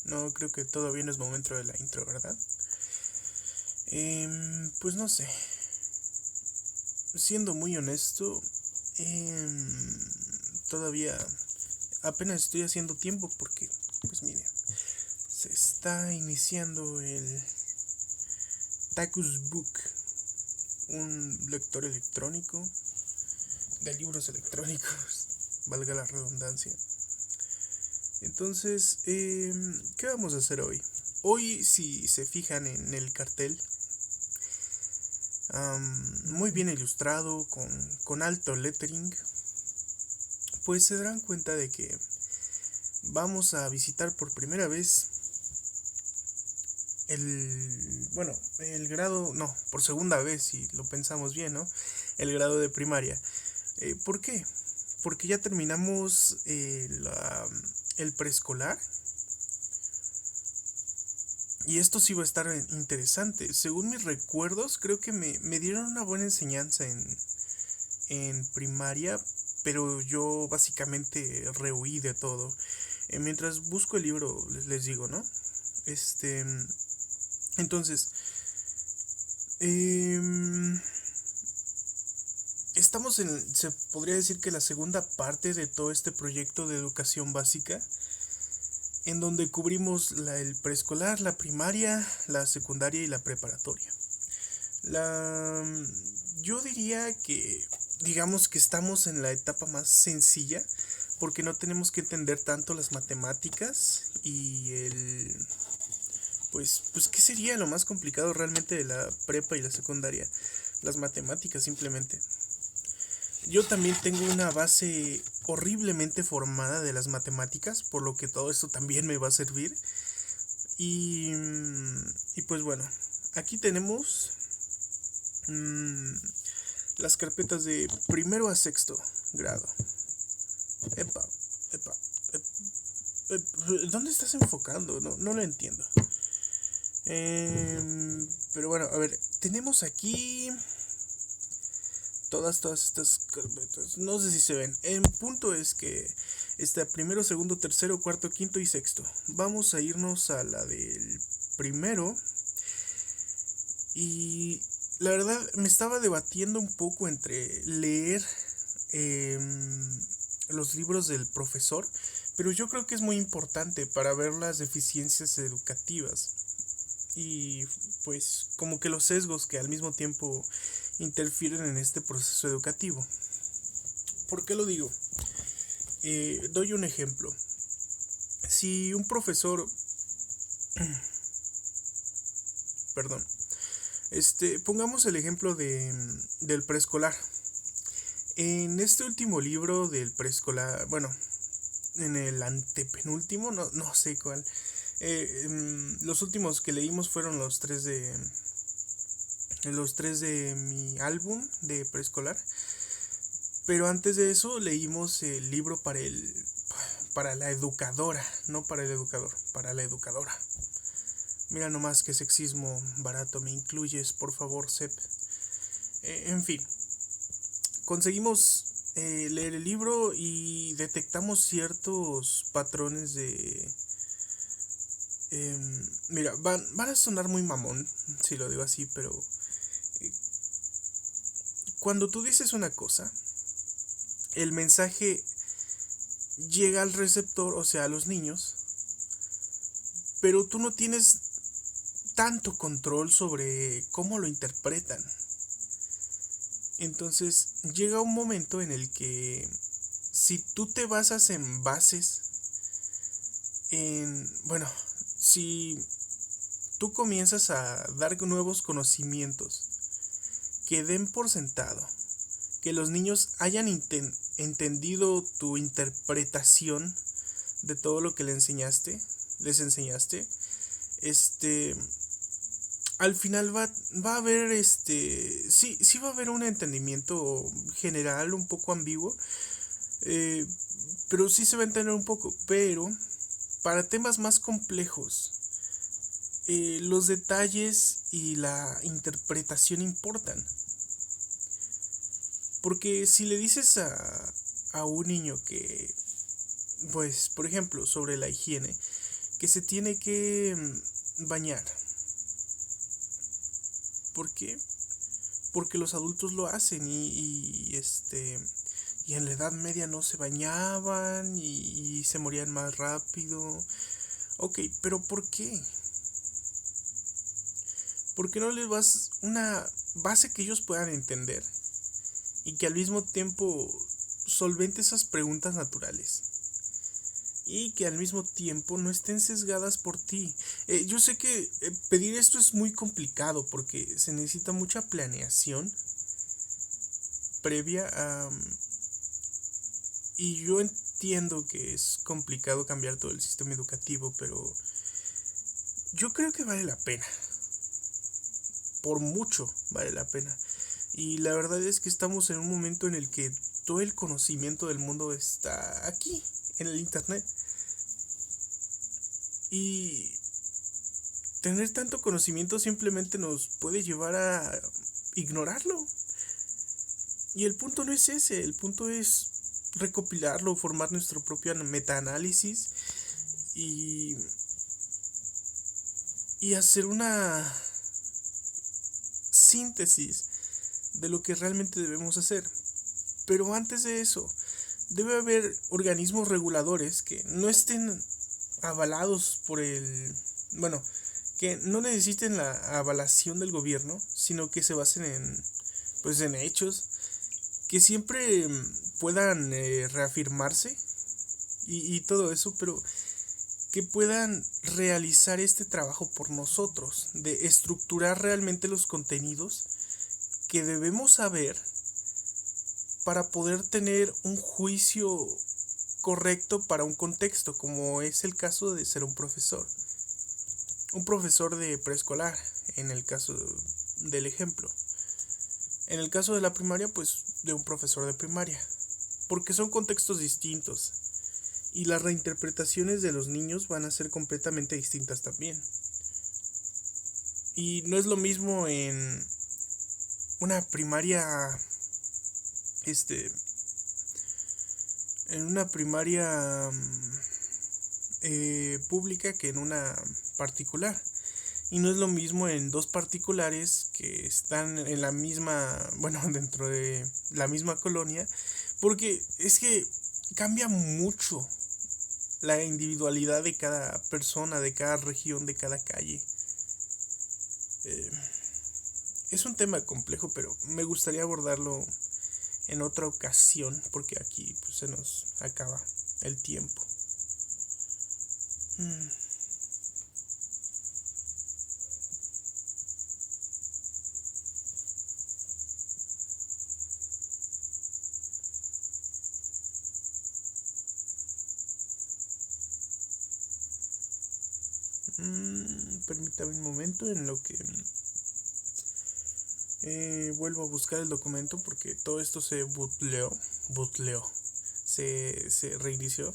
No, creo que todavía no es momento de la intro, ¿verdad? Pues no sé. Siendo muy honesto, todavía apenas estoy haciendo tiempo porque, pues mire, se está iniciando el Tacus Book, un lector electrónico de libros electrónicos, valga la redundancia. Entonces, ¿qué vamos a hacer hoy? Hoy, si se fijan en el cartel, muy bien ilustrado, con alto lettering, pues se darán cuenta de que vamos a visitar por primera vez el grado, no, por segunda vez, si lo pensamos bien, ¿no? El grado de primaria. ¿Por qué? Porque ya terminamos el preescolar. Y esto sí va a estar interesante. Según mis recuerdos, creo que me dieron una buena enseñanza en primaria, pero yo básicamente rehuí de todo. Mientras busco el libro, les digo, ¿no? Este. Entonces. Eh, Estamos se podría decir que la segunda parte de todo este proyecto de educación básica, en donde cubrimos el preescolar, la primaria, la secundaria y la preparatoria. La, yo diría que, digamos que estamos en la etapa más sencilla, porque no tenemos que entender tanto las matemáticas y pues ¿qué sería lo más complicado realmente de la prepa y la secundaria? Las matemáticas simplemente. Yo también tengo una base horriblemente formada de las matemáticas, por lo que todo esto también me va a servir. Y, y pues bueno, aquí tenemos mmm, las carpetas de primero a sexto grado. Epa, epa, ¿dónde estás enfocando? No lo entiendo. Pero bueno, a ver, tenemos aquí todas estas carpetas. No sé si se ven. El punto es que está primero, segundo, tercero, cuarto, quinto y sexto. Vamos a irnos a la del primero. Y la verdad me estaba debatiendo un poco entre leer eh, los libros del profesor, pero yo creo que es muy importante para ver las deficiencias educativas y pues como que los sesgos que al mismo tiempo interfieren en este proceso educativo. ¿Por qué lo digo? Doy un ejemplo. Si un profesor, perdón, pongamos el ejemplo del preescolar. En este último libro del preescolar, bueno, en el antepenúltimo, no sé cuál. Los últimos que leímos fueron los tres de mi álbum de preescolar. Pero antes de eso leímos el libro para la educadora, no para el educador, para la educadora. Mira nomás qué sexismo barato me incluyes, por favor, Sep. En fin, conseguimos leer el libro y detectamos ciertos patrones de... mira, van a sonar muy mamón si lo digo así, pero eh, cuando tú dices una cosa, el mensaje llega al receptor, o sea, a los niños, pero tú no tienes tanto control sobre cómo lo interpretan. Entonces llega un momento en el que si tú te basas en bases, bueno, si tú comienzas a dar nuevos conocimientos que den por sentado que los niños hayan entendido tu interpretación de todo lo que les enseñaste, este, al final va a haber, sí va a haber un entendimiento general un poco ambiguo, eh, pero sí se va a entender un poco, pero para temas más complejos, los detalles y la interpretación importan. Porque si le dices a un niño que pues, por ejemplo, sobre la higiene, que se tiene que bañar. ¿Por qué? Porque los adultos lo hacen y en la Edad Media no se bañaban y se morían más rápido. Ok, pero ¿por qué? ¿Por qué no les das una base que ellos puedan entender y que al mismo tiempo solvente esas preguntas naturales? Y que al mismo tiempo no estén sesgadas por ti. Yo sé que pedir esto es muy complicado porque se necesita mucha planeación previa a... Y yo entiendo que es complicado cambiar todo el sistema educativo, pero yo creo que vale la pena. Por mucho vale la pena. Y la verdad es que estamos en un momento en el que todo el conocimiento del mundo está aquí, en el internet. Y tener tanto conocimiento simplemente nos puede llevar a ignorarlo. Y el punto no es ese, el punto es recopilarlo, formar nuestro propio metaanálisis y, y hacer una síntesis de lo que realmente debemos hacer. Pero antes de eso, debe haber organismos reguladores que no estén avalados por bueno, que no necesiten la avalación del gobierno, sino que se basen en hechos, que siempre puedan reafirmarse y todo eso, pero que puedan realizar este trabajo por nosotros, de estructurar realmente los contenidos que debemos saber para poder tener un juicio correcto para un contexto, como es el caso de ser un profesor. Un profesor de preescolar, en el caso del ejemplo. En el caso de la primaria, pues de un profesor de primaria. Porque son contextos distintos. Y las reinterpretaciones de los niños van a ser completamente distintas también. Y no es lo mismo en una primaria, en una primaria pública que en una particular. Y no es lo mismo en dos particulares que están en la misma, bueno, dentro de la misma colonia, porque es que cambia mucho la individualidad de cada persona, de cada región, de cada calle. Eh, es un tema complejo, pero me gustaría abordarlo en otra ocasión, porque aquí pues, se nos acaba el tiempo. Permítame un momento en lo que vuelvo a buscar el documento porque todo esto se bootleó, se reinició.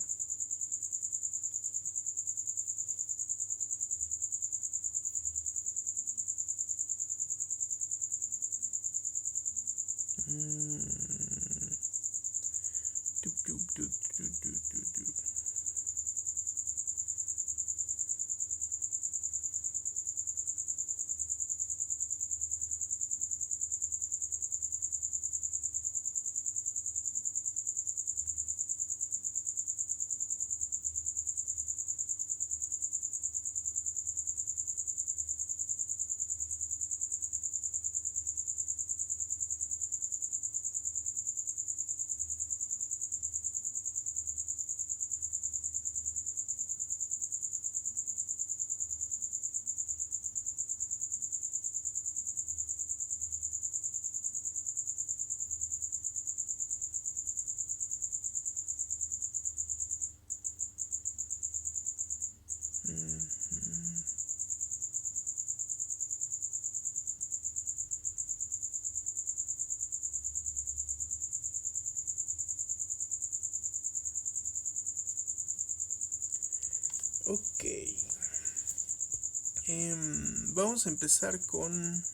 Ok. Vamos a empezar con...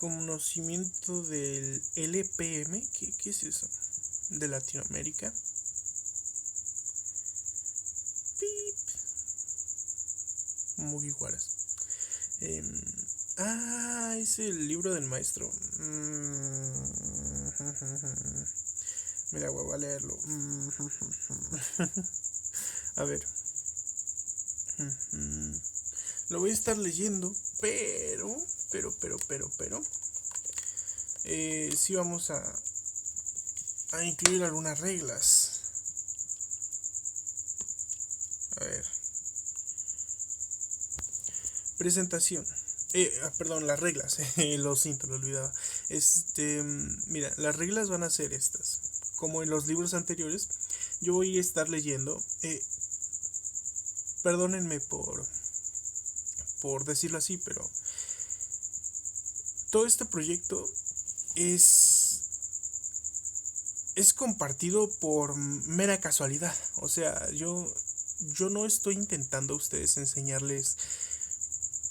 conocimiento del LPM. ¿Qué es eso? De Latinoamérica. Pip. Mugiwaras. Es el libro del maestro. Me da huevo a leerlo. A ver. Lo voy a estar leyendo, pero sí vamos a incluir algunas reglas. A ver. Presentación. Perdón, las reglas. Lo siento, lo olvidaba. Mira, las reglas van a ser estas. Como en los libros anteriores, yo voy a estar leyendo. Perdónenme por decirlo así, pero todo este proyecto es compartido por mera casualidad. O sea, yo no estoy intentando a ustedes enseñarles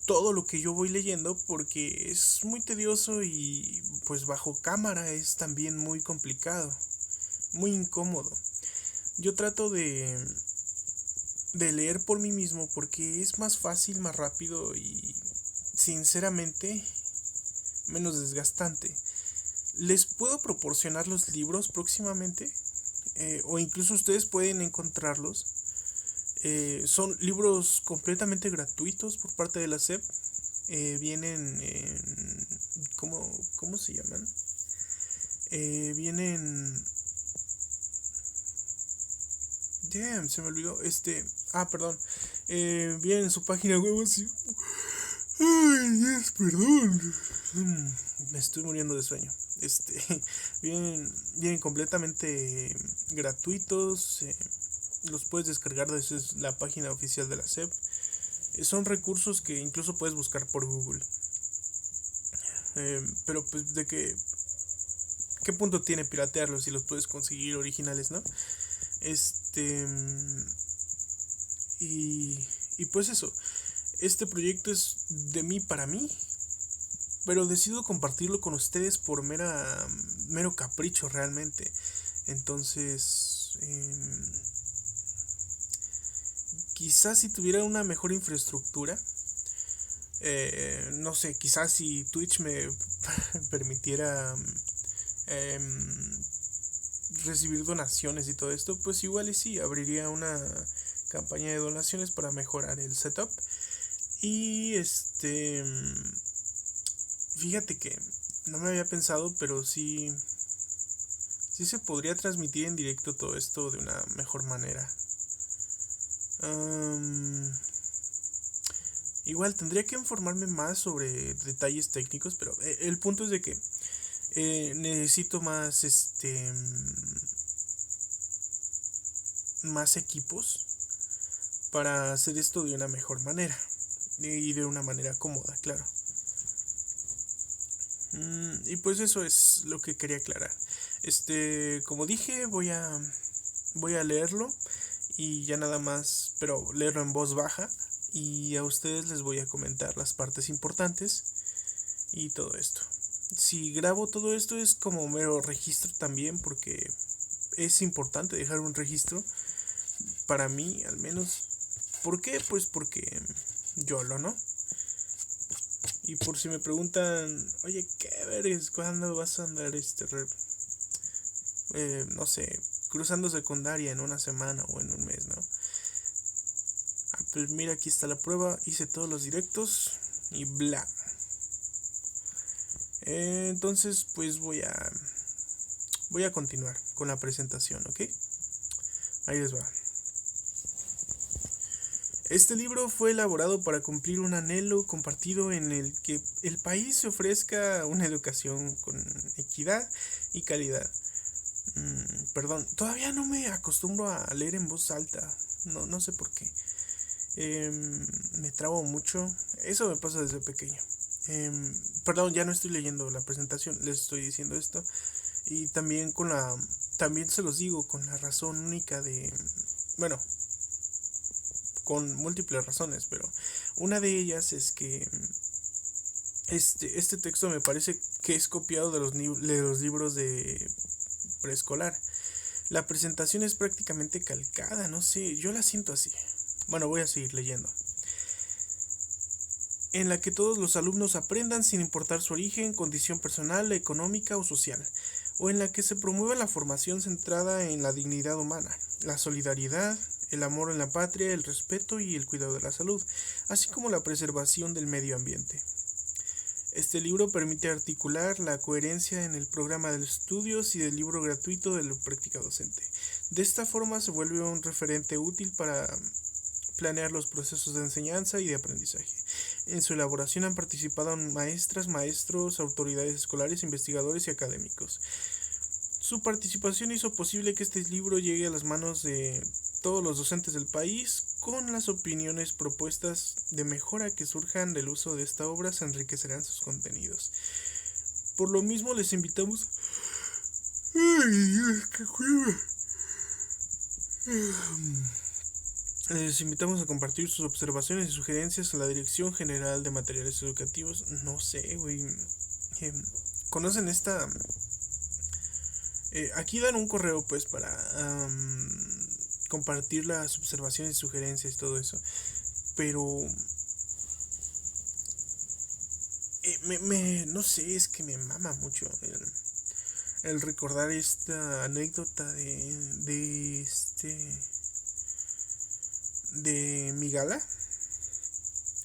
todo lo que yo voy leyendo, porque es muy tedioso y pues bajo cámara es también muy complicado, muy incómodo. Yo trato de leer por mí mismo porque es más fácil, más rápido y sinceramente menos desgastante. Les puedo proporcionar los libros próximamente, o incluso ustedes pueden encontrarlos. Son libros completamente gratuitos por parte de la SEP. Vienen en... ¿Cómo se llaman? Vienen... Damn, se me olvidó. Perdón. Vienen en su página web así. Ay, yes, perdón. Me estoy muriendo de sueño. Vienen completamente gratuitos. Los puedes descargar desde la página oficial de la SEP. Son recursos que incluso puedes buscar por Google. Pero pues de qué punto tiene piratearlos si los puedes conseguir originales, ¿no? Y pues eso. Este proyecto es de mí para mí, pero decido compartirlo con ustedes por mero capricho realmente. Entonces, quizás si tuviera una mejor infraestructura, no sé, quizás si Twitch me permitiera recibir donaciones y todo esto, pues igual y sí, abriría una campaña de donaciones para mejorar el setup. Y fíjate que no me había pensado, pero sí se podría transmitir en directo todo esto de una mejor manera. Igual tendría que informarme más sobre detalles técnicos, pero el punto es de que necesito más más equipos para hacer esto de una mejor manera y de una manera cómoda, claro. Y pues eso es lo que quería aclarar. Como dije, voy a leerlo y ya nada más, pero leerlo en voz baja, y a ustedes les voy a comentar las partes importantes y todo esto. Si grabo todo esto es como mero registro también, porque es importante dejar un registro para mí al menos. ¿Por qué? Pues porque YOLO, ¿no? Y por si me preguntan, oye, ¿qué vergas? ¿Cuándo vas a andar no sé, cruzando secundaria en una semana o en un mes, ¿no? Pues mira, aquí está la prueba, hice todos los directos y bla. Entonces, pues voy a continuar con la presentación, ¿ok? Ahí les va. Este libro fue elaborado para cumplir un anhelo compartido en el que el país se ofrezca una educación con equidad y calidad. Perdón, todavía no me acostumbro a leer en voz alta, no sé por qué. Me trabo mucho, eso me pasa desde pequeño. Perdón, ya no estoy leyendo la presentación, les estoy diciendo esto. Y también también se los digo con la razón única bueno, con múltiples razones, pero una de ellas es que Este texto me parece que es copiado de los libros de preescolar. La presentación es prácticamente calcada, no sé, yo la siento así. Bueno, voy a seguir leyendo. En la que todos los alumnos aprendan sin importar su origen, condición personal, económica o social, o en la que se promueva la formación centrada en la dignidad humana, la solidaridad, el amor en la patria, el respeto y el cuidado de la salud, así como la preservación del medio ambiente. Este libro permite articular la coherencia en el programa de estudios y del libro gratuito de la práctica docente. De esta forma se vuelve un referente útil para planear los procesos de enseñanza y de aprendizaje. En su elaboración han participado maestras, maestros, autoridades escolares, investigadores y académicos. Su participación hizo posible que este libro llegue a las manos de todos los docentes del país, con las opiniones propuestas de mejora que surjan del uso de esta obra se enriquecerán sus contenidos. Por lo mismo les invitamos... ¡Ay, qué juego! Les invitamos a compartir sus observaciones y sugerencias a la Dirección General de Materiales Educativos. No sé, güey. ¿Conocen esta...? Aquí dan un correo, pues, para compartir las observaciones y sugerencias y todo eso. Pero... no sé, es que me mama mucho el recordar esta anécdota de Migala,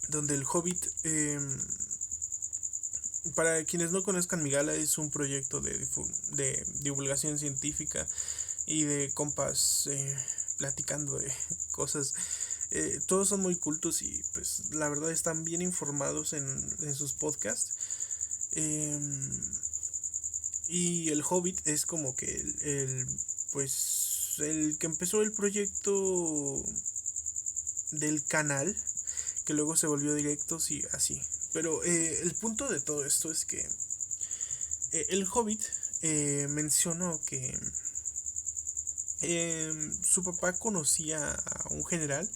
donde el Hobbit, para quienes no conozcan, Migala es un proyecto de divulgación científica y de compas platicando de cosas. Todos son muy cultos y pues la verdad están bien informados en sus podcasts. Y el Hobbit es como que pues el que empezó el proyecto del canal, que luego se volvió directos y así. Pero el punto de todo esto es que el Hobbit mencionó que su papá conocía a un general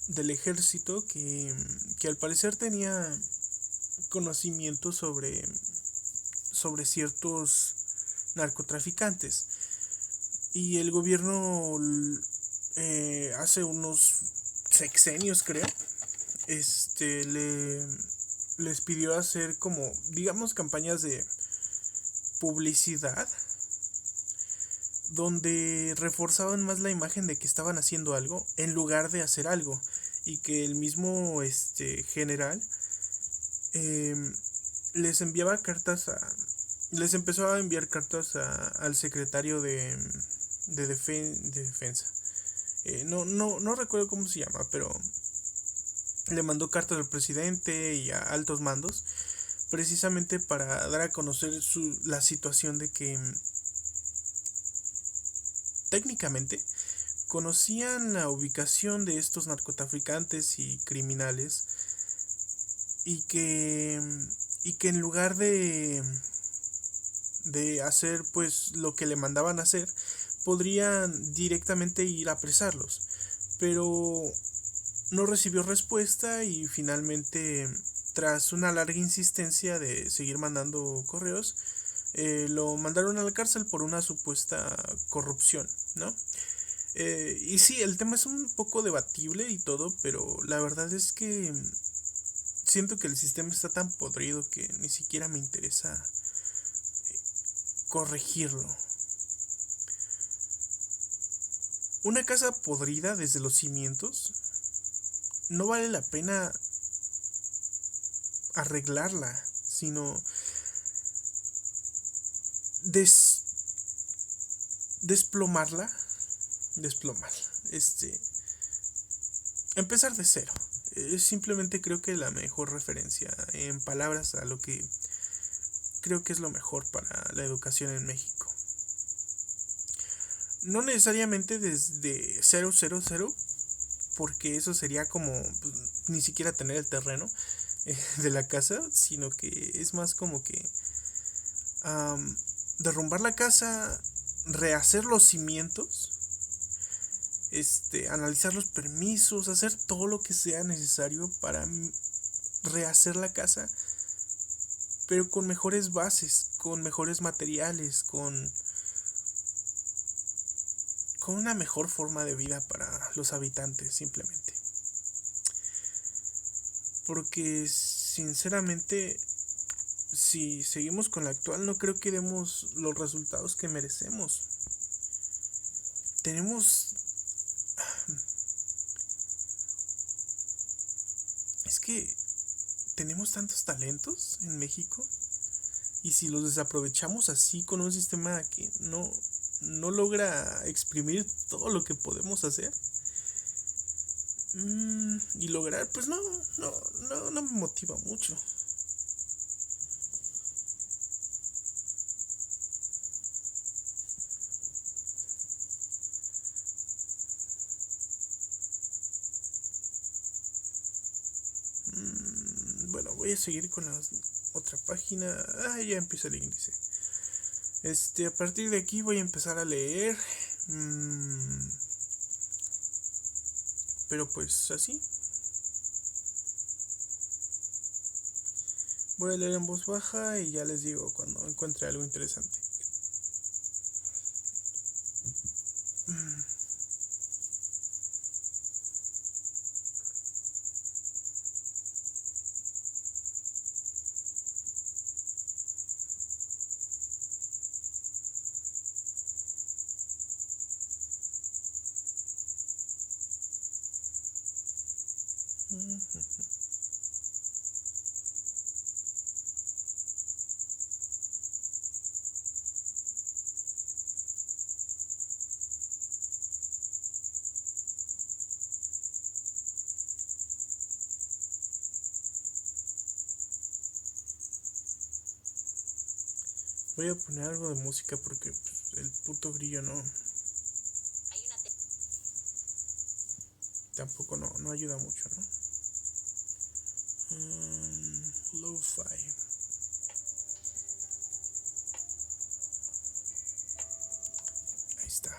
del ejército que al parecer tenía conocimiento sobre ciertos narcotraficantes. Y el gobierno hace unos sexenios, creo, les pidió hacer como, digamos, campañas de publicidad donde reforzaban más la imagen de que estaban haciendo algo en lugar de hacer algo, y que el mismo general les enviaba cartas les empezó a enviar cartas al secretario de defensa. No recuerdo cómo se llama, pero le mandó cartas al presidente y a altos mandos, precisamente para dar a conocer la situación de que técnicamente conocían la ubicación de estos narcotraficantes y criminales, y que en lugar de hacer pues lo que le mandaban hacer, podrían directamente ir a apresarlos. Pero no recibió respuesta y finalmente, tras una larga insistencia de seguir mandando correos, lo mandaron a la cárcel por una supuesta corrupción, ¿no? Y sí, el tema es un poco debatible y todo, pero la verdad es que siento que el sistema está tan podrido que ni siquiera me interesa corregirlo. Una casa podrida desde los cimientos, no vale la pena arreglarla, sino desplomarla, empezar de cero. Simplemente creo que la mejor referencia en palabras a lo que creo que es lo mejor para la educación en México. No necesariamente desde 000, porque eso sería como pues, ni siquiera tener el terreno de la casa, sino que es más como que derrumbar la casa, rehacer los cimientos, analizar los permisos, hacer todo lo que sea necesario para rehacer la casa, pero con mejores bases, con mejores materiales, con una mejor forma de vida para los habitantes, simplemente. Porque sinceramente, si seguimos con la actual, no creo que demos los resultados que merecemos. Tenemos... Es que tenemos tantos talentos en México, y si los desaprovechamos así con un sistema que no logra exprimir todo lo que podemos hacer y lograr, pues no me motiva mucho. Bueno, voy a seguir con la otra página. Ya empieza el índice. A partir de aquí voy a empezar a leer. Pero pues así. Voy a leer en voz baja y ya les digo cuando encuentre algo interesante. Voy a poner algo de música porque pues, el puto grillo tampoco no ayuda mucho, ¿no? Lo-fi. Ahí está.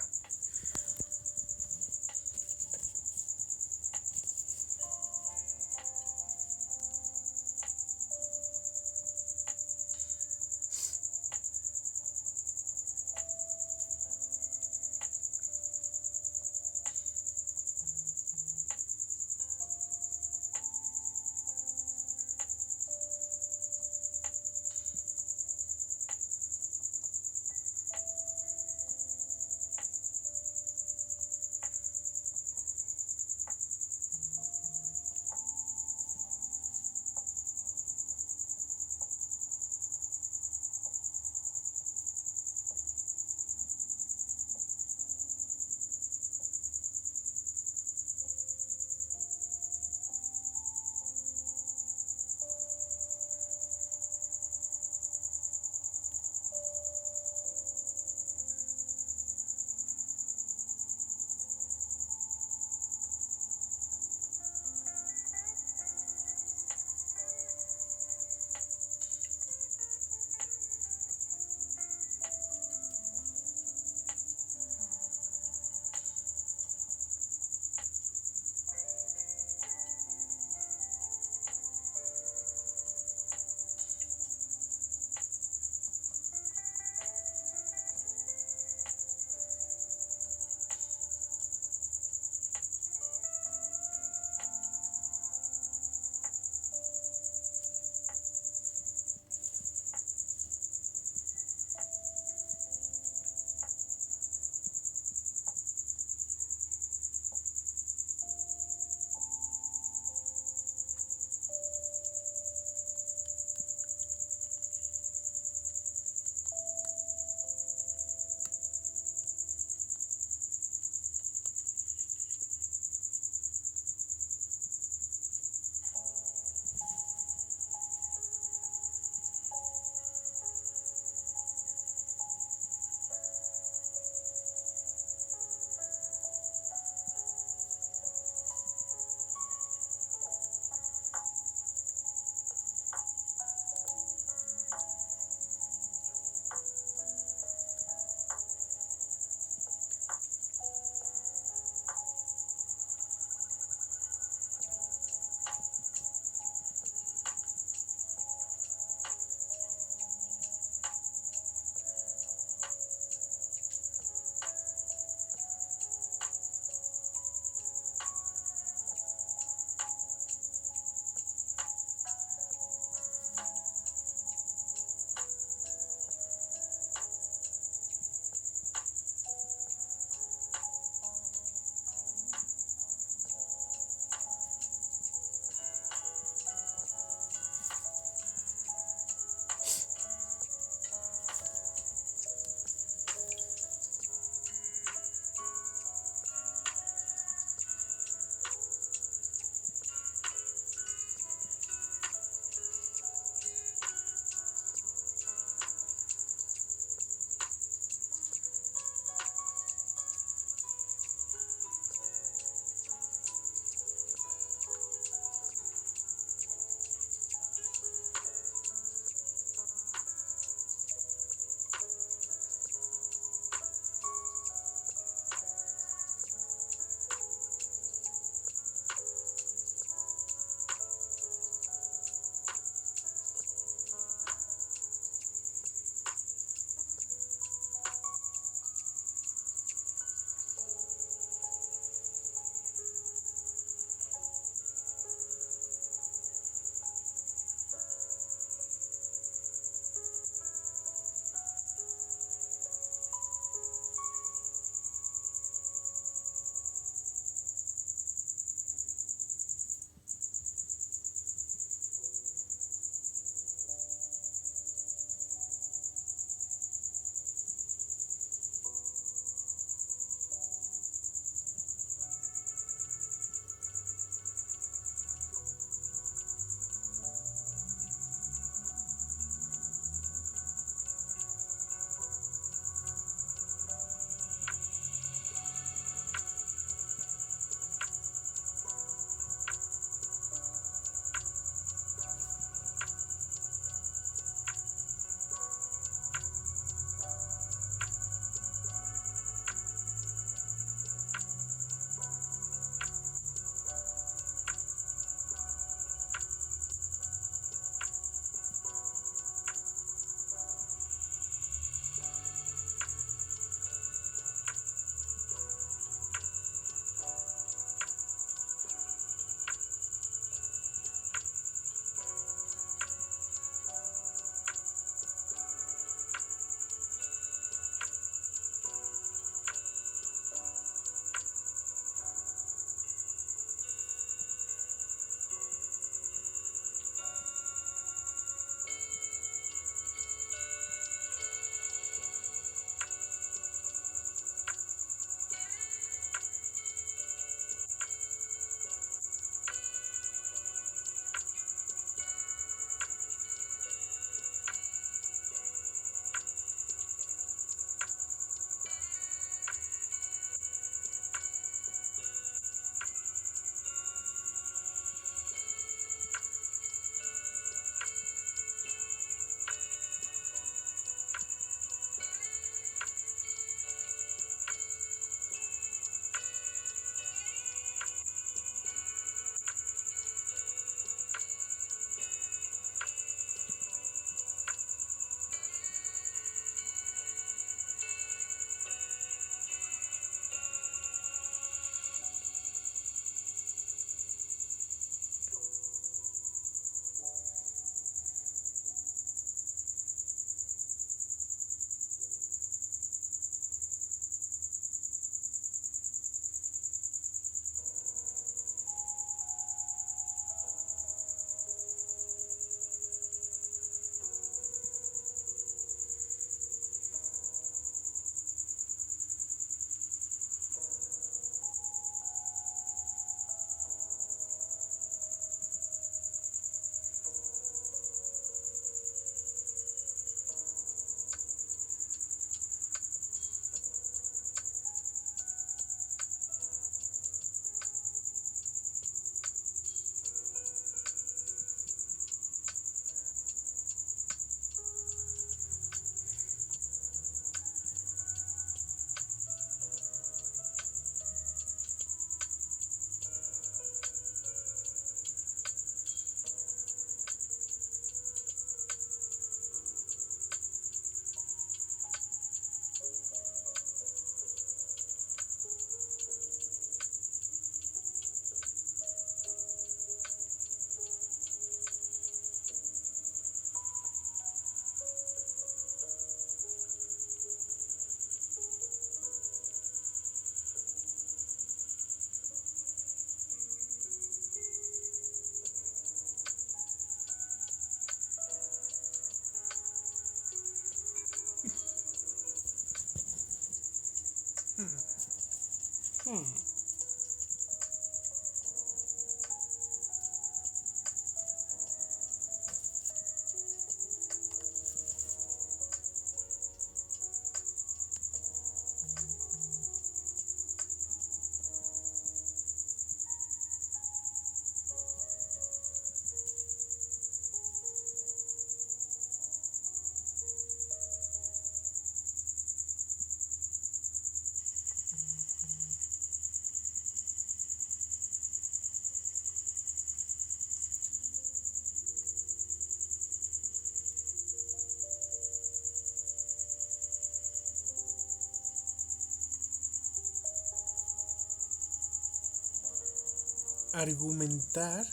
argumentar,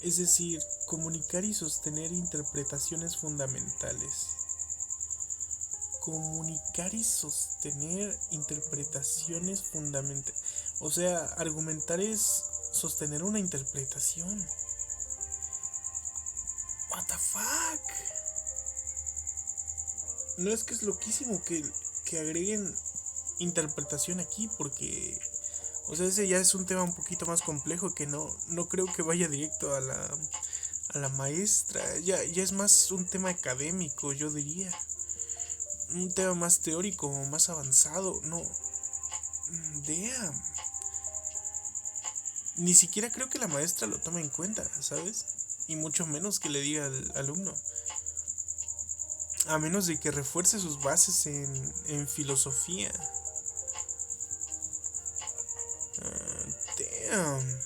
es decir, comunicar y sostener interpretaciones fundamentales. Comunicar y sostener interpretaciones fundamentales. O sea, argumentar es sostener una interpretación. What the fuck? No, es que es loquísimo que agreguen interpretación aquí, porque, o sea, ese ya es un tema un poquito más complejo que no creo que vaya directo a la maestra. Ya es más un tema académico, yo diría. Un tema más teórico, más avanzado. No, damn. Ni siquiera creo que la maestra lo tome en cuenta, ¿sabes? Y mucho menos que le diga al alumno. A menos de que refuerce sus bases en filosofía. Damn.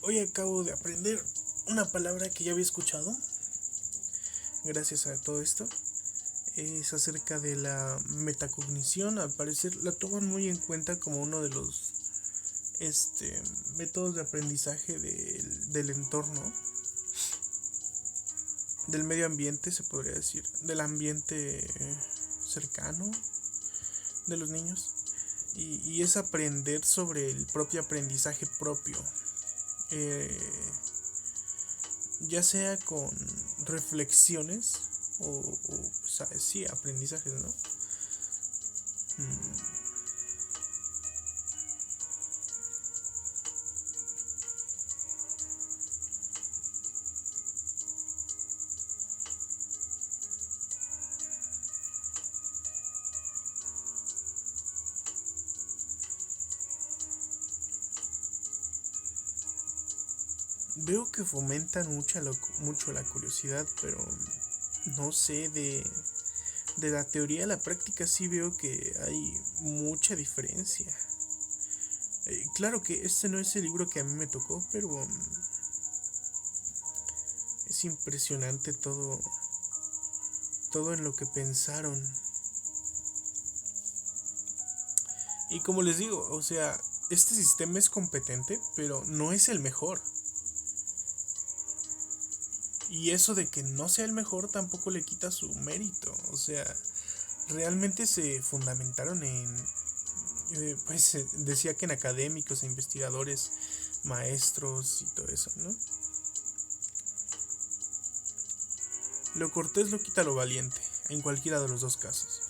Hoy acabo de aprender una palabra que ya había escuchado gracias a todo esto. Es acerca de la metacognición. Al parecer la toman muy en cuenta como uno de los métodos de aprendizaje del entorno, del medio ambiente, se podría decir, del ambiente cercano de los niños. Y es aprender sobre el propio aprendizaje propio, ya sea con reflexiones o ¿sabes? Sí, aprendizajes, ¿no? Veo que fomentan mucho la curiosidad, pero no sé, de la teoría a la práctica sí veo que hay mucha diferencia. Claro que este no es el libro que a mí me tocó, pero es impresionante todo en lo que pensaron. Y como les digo, o sea, este sistema es competente, pero no es el mejor. Y eso de que no sea el mejor tampoco le quita su mérito. O sea, realmente se fundamentaron pues decía que en académicos e investigadores, maestros y todo eso, ¿no? Lo cortés lo quita lo valiente, en cualquiera de los dos casos.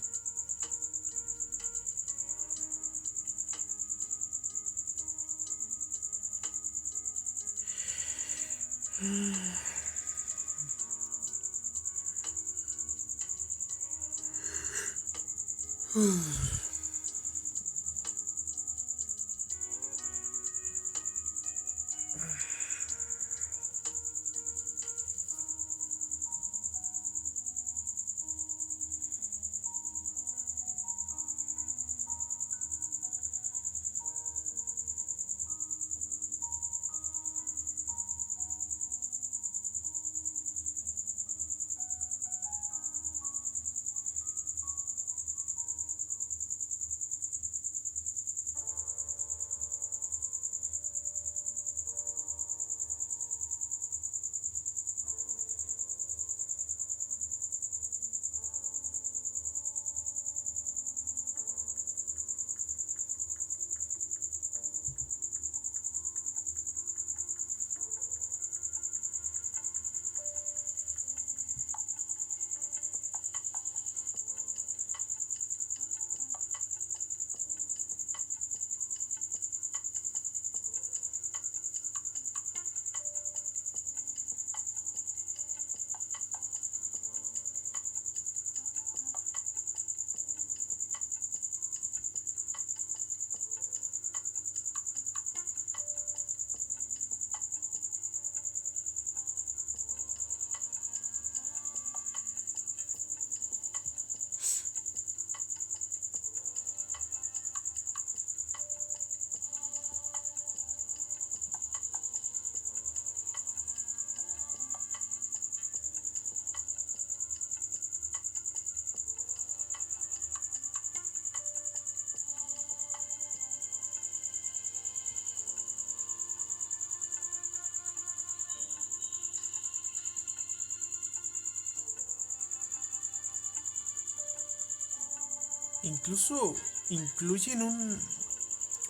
Incluso incluyen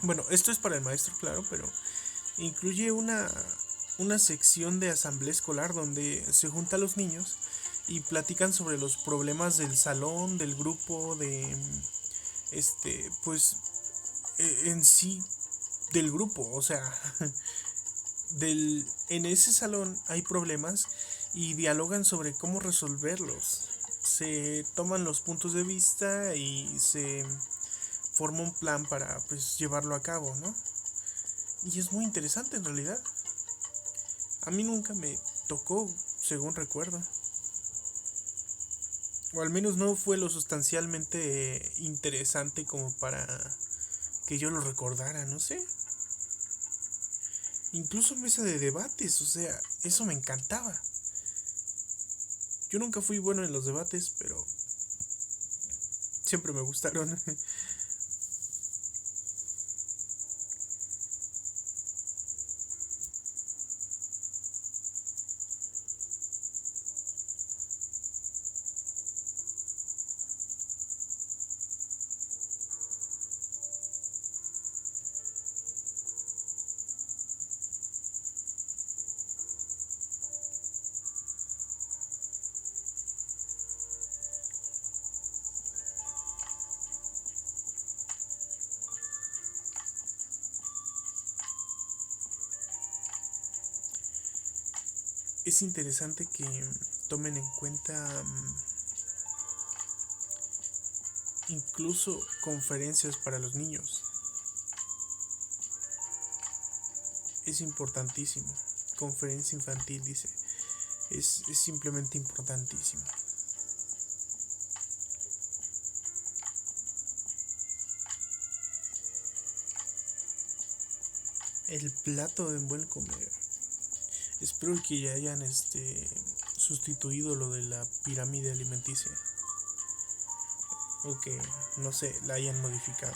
bueno, esto es para el maestro, claro, pero incluye una sección de asamblea escolar donde se juntan los niños y platican sobre los problemas del salón, del grupo, pues en sí del grupo, o sea, en ese salón hay problemas y dialogan sobre cómo resolverlos. Se toman los puntos de vista y se forma un plan para pues llevarlo a cabo, ¿no? Y es muy interesante en realidad. A mí nunca me tocó, según recuerdo. O al menos no fue lo sustancialmente interesante como para que yo lo recordara, no sé. incluso mesa de debates, o sea, eso me encantaba. Yo nunca fui bueno en los debates, pero siempre me gustaron. Es interesante que tomen en cuenta incluso conferencias para los niños. Es importantísimo. Conferencia infantil, dice. Es simplemente importantísimo. El plato de buen comer. Espero que ya hayan sustituido lo de la pirámide alimenticia. O que, no sé, la hayan modificado.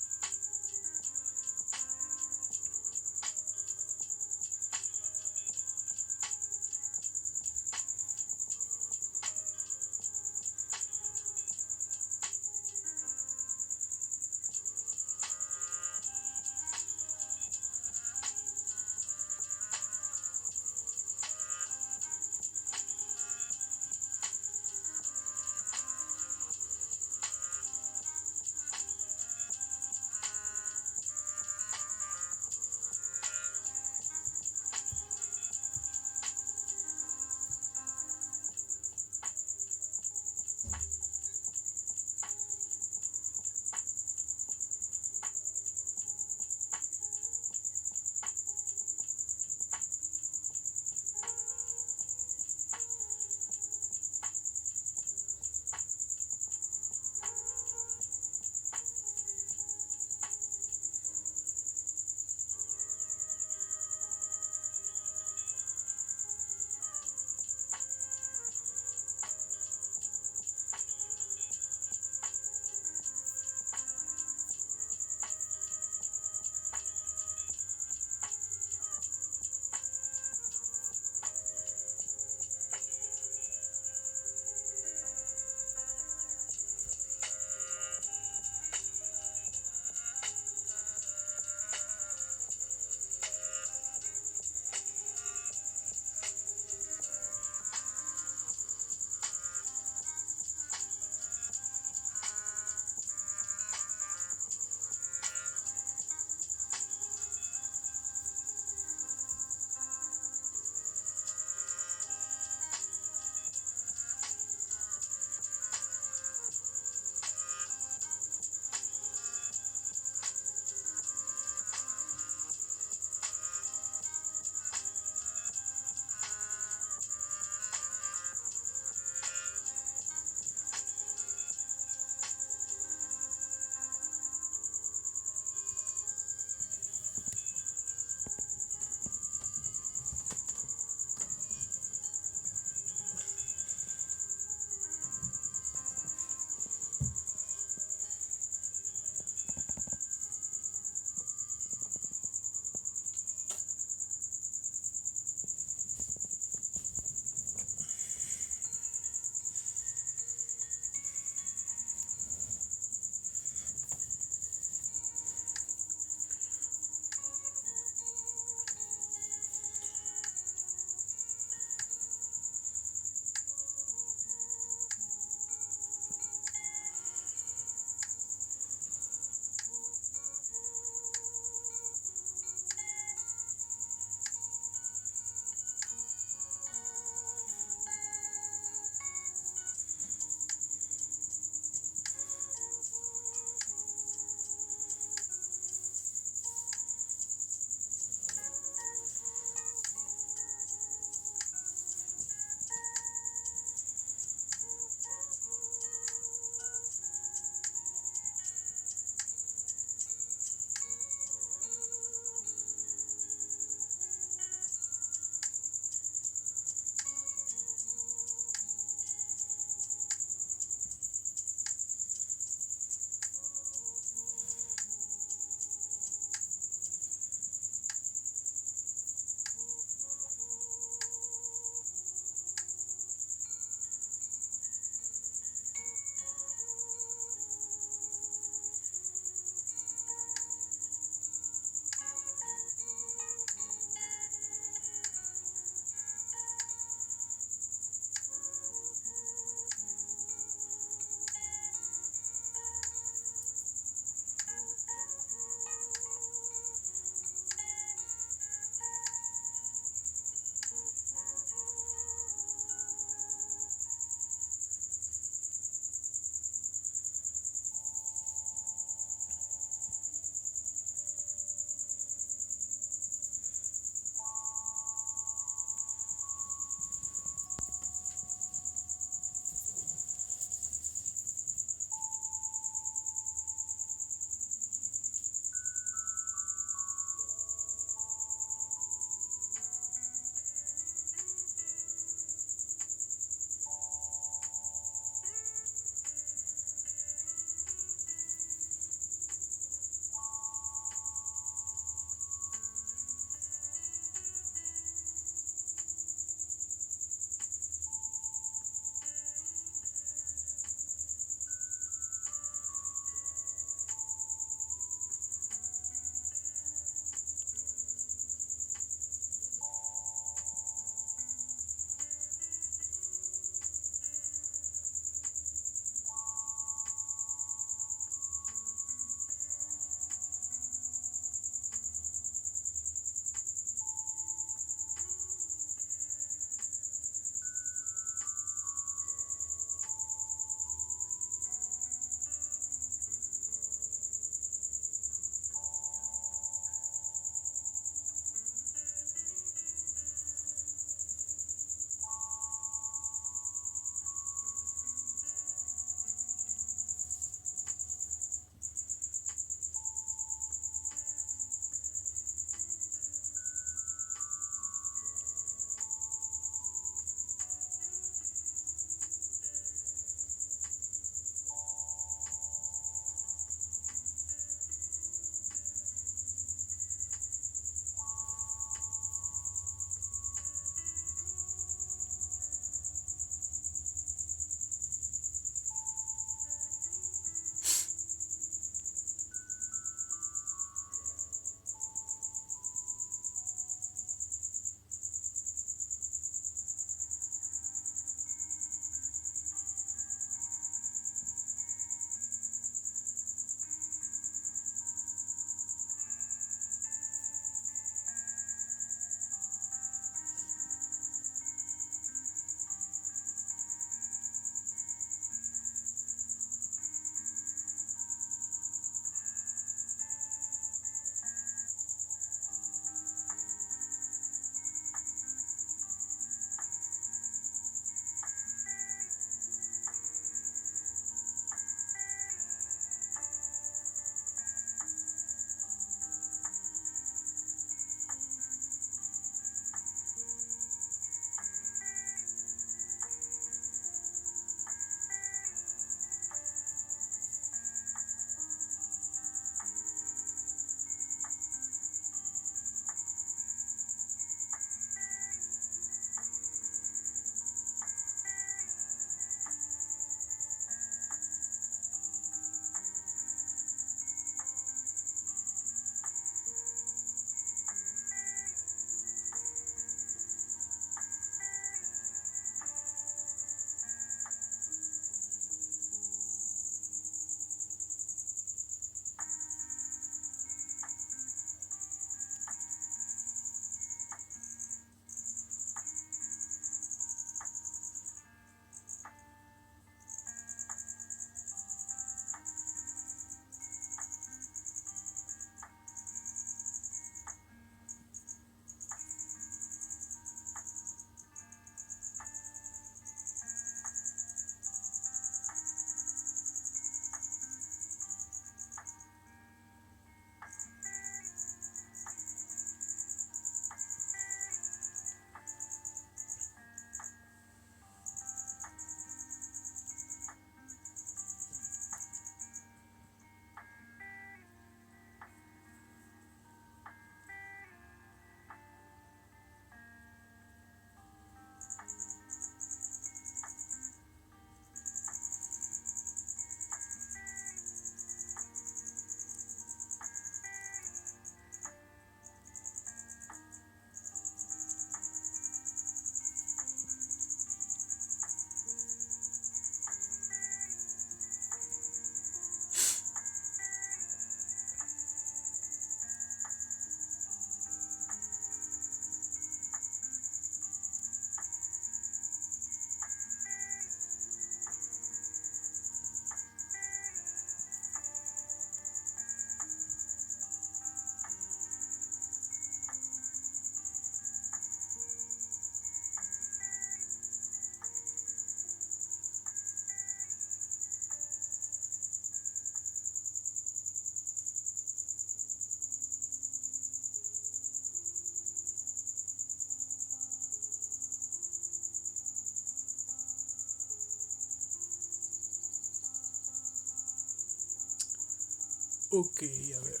Ok, a ver.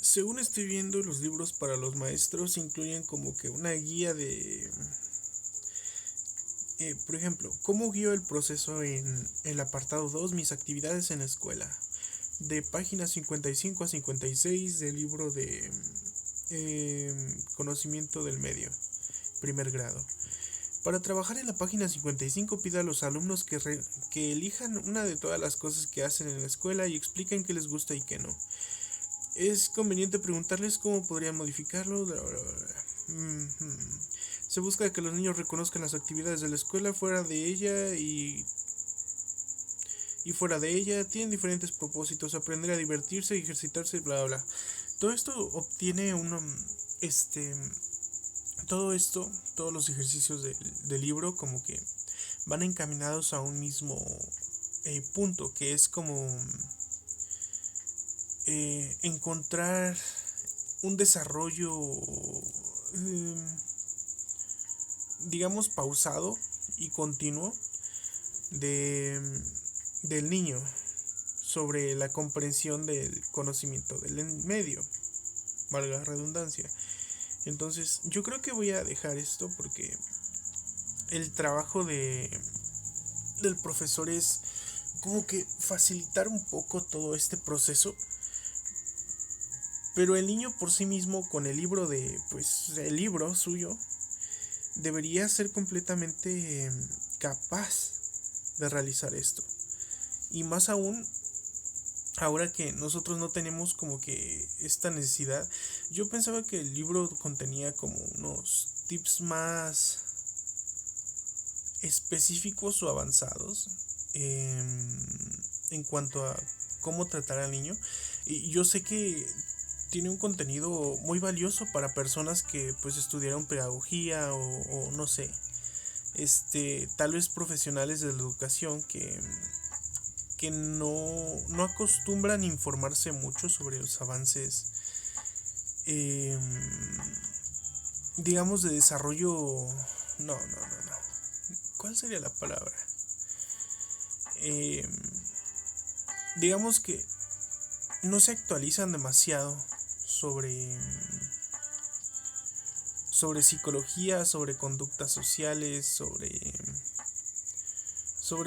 Según estoy viendo, los libros para los maestros incluyen como que una guía de, por ejemplo, ¿cómo guío el proceso en el apartado 2 mis actividades en la escuela? De páginas 55 a 56 del libro de conocimiento del medio, primer grado. Para trabajar en la página 55 pide a los alumnos que elijan una de todas las cosas que hacen en la escuela y expliquen qué les gusta y qué no. Es conveniente preguntarles cómo podrían modificarlo. Bla, bla, bla. Se busca que los niños reconozcan las actividades de la escuela fuera de ella y fuera de ella. Tienen diferentes propósitos: aprender a divertirse, ejercitarse, bla, bla. Todo esto obtiene este, todo esto, todos los ejercicios del libro como que van encaminados a un mismo punto, que es como encontrar un desarrollo, digamos, pausado y continuo de, del niño sobre la comprensión del conocimiento del medio, valga la redundancia. Entonces yo creo que voy a dejar esto porque el trabajo del profesor es como que facilitar un poco todo este proceso, pero el niño por sí mismo con el libro pues el libro suyo debería ser completamente capaz de realizar esto. Y más aún ahora que nosotros no tenemos como que esta necesidad. Yo pensaba que el libro contenía como unos tips más específicos o avanzados en cuanto a cómo tratar al niño. Y yo sé que tiene un contenido muy valioso para personas que pues estudiaron pedagogía o no sé, tal vez profesionales de la educación que no acostumbran a informarse mucho sobre los avances, eh, digamos, de desarrollo. No. ¿Cuál sería la palabra? Eh, digamos que no se actualizan demasiado sobre, sobre psicología, sobre conductas sociales, sobre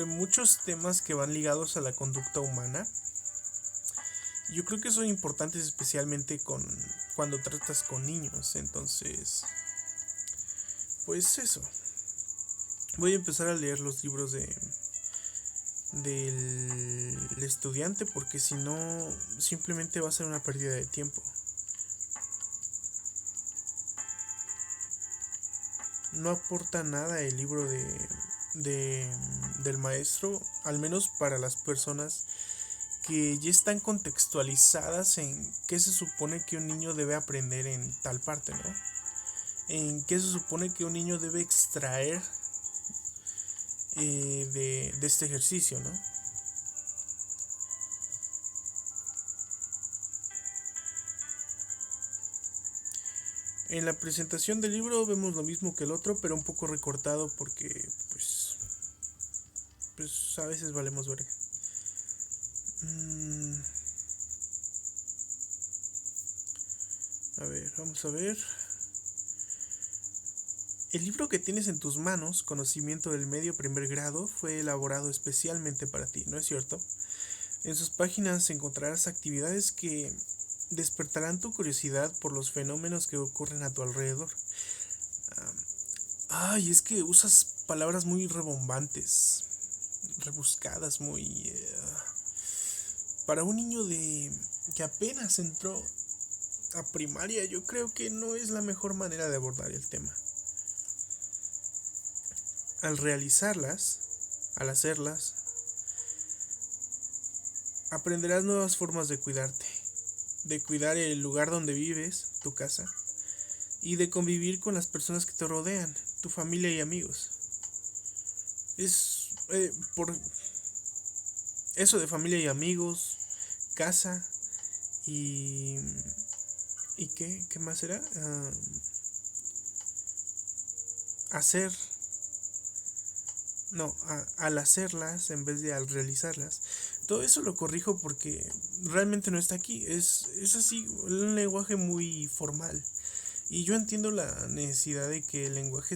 muchos temas que van ligados a la conducta humana. Yo creo que son importantes especialmente cuando tratas con niños. Entonces, pues eso. Voy a empezar a leer los libros del estudiante porque si no simplemente va a ser una pérdida de tiempo. No aporta nada el libro del maestro, al menos para las personas que ya están contextualizadas en qué se supone que un niño debe aprender en tal parte, ¿no? En qué se supone que un niño debe extraer de este ejercicio, ¿no? En la presentación del libro vemos lo mismo que el otro, pero un poco recortado porque, pues a veces valemos verga. A ver, vamos a ver. El libro que tienes en tus manos, Conocimiento del Medio Primer Grado, fue elaborado especialmente para ti, ¿no es cierto? En sus páginas encontrarás actividades que despertarán tu curiosidad por los fenómenos que ocurren a tu alrededor. Ay, es que usas palabras muy rebombantes, rebuscadas, muy... para un niño que apenas entró a primaria, yo creo que no es la mejor manera de abordar el tema. Al realizarlas, al hacerlas, aprenderás nuevas formas de cuidarte, de cuidar el lugar donde vives, tu casa, y de convivir con las personas que te rodean, tu familia y amigos. Es por eso de familia y amigos, casa y... ¿Y qué más era? Hacer... No, al hacerlas en vez de al realizarlas, Todo eso lo corrijo porque realmente no está aquí. Es así, un lenguaje muy formal. Y yo entiendo la necesidad de que el lenguaje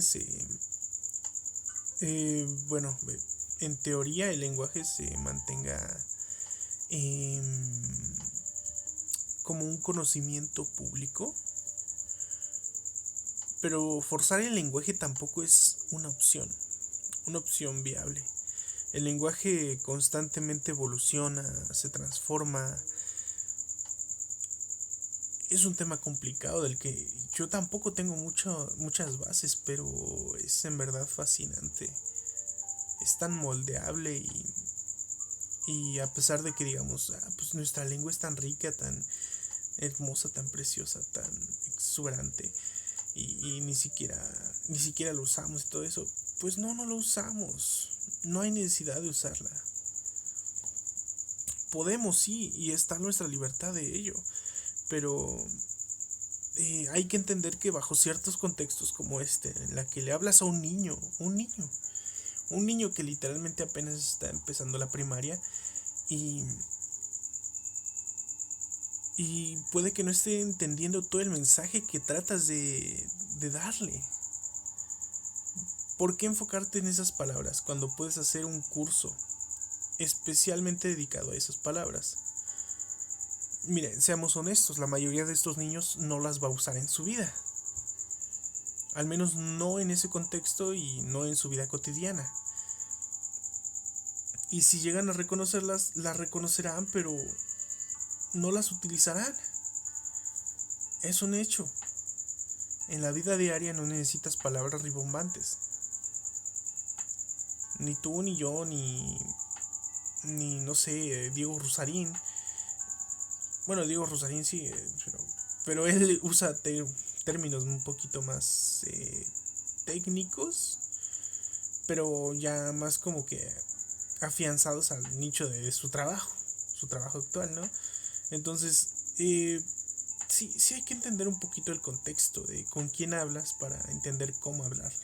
bueno, en teoría el lenguaje se mantenga eh, como un conocimiento público, pero forzar el lenguaje tampoco es una opción viable. El lenguaje constantemente evoluciona, se transforma. Es un tema complicado del que yo tampoco tengo muchas bases, pero es en verdad fascinante. Es tan moldeable y a pesar de que digamos, pues nuestra lengua es tan rica, tan hermosa, tan preciosa, tan exuberante y ni siquiera lo usamos y todo eso, pues no lo usamos. No hay necesidad de usarla. Podemos sí, y está nuestra libertad de ello, pero hay que entender que bajo ciertos contextos como este, en la que le hablas a un niño que literalmente apenas está empezando la primaria y, y puede que no esté entendiendo todo el mensaje que tratas de darle. ¿Por qué enfocarte en esas palabras cuando puedes hacer un curso especialmente dedicado a esas palabras? Miren, seamos honestos, la mayoría de estos niños no las va a usar en su vida. Al menos no en ese contexto y no en su vida cotidiana. Y si llegan a reconocerlas, las reconocerán, pero no las utilizarán. Es un hecho. En la vida diaria no necesitas palabras rimbombantes. Ni tú, ni yo, ni no sé, Diego Rusarín. Bueno, Diego Rusarín sí, pero él usa términos un poquito más técnicos, pero ya más como que afianzados al nicho de su trabajo actual, ¿no? Entonces, sí hay que entender un poquito el contexto de con quién hablas para entender cómo hablarle.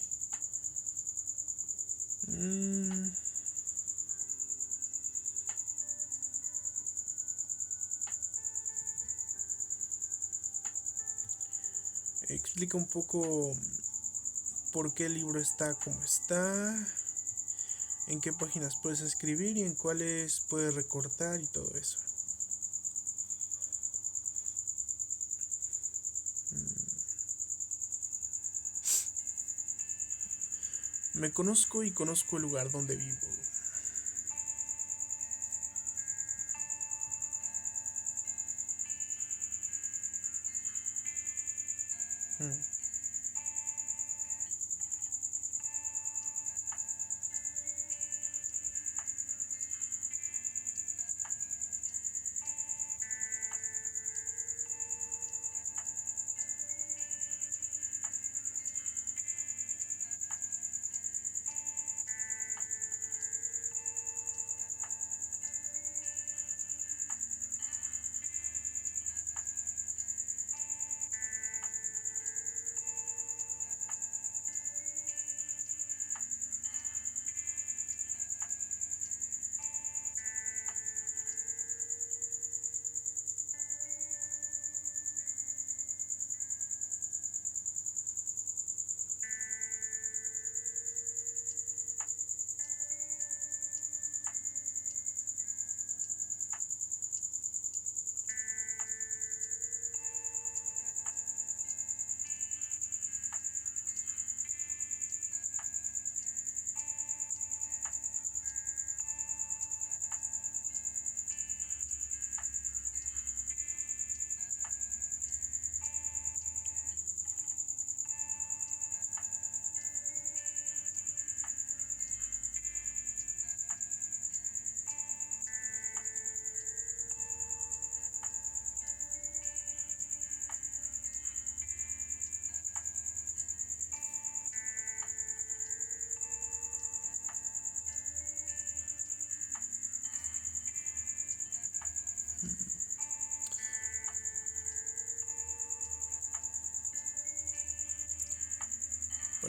Mm, explica un poco por qué el libro está como está, en qué páginas puedes escribir y en cuáles puedes recortar y todo eso. Me conozco y conozco el lugar donde vivo. Mm.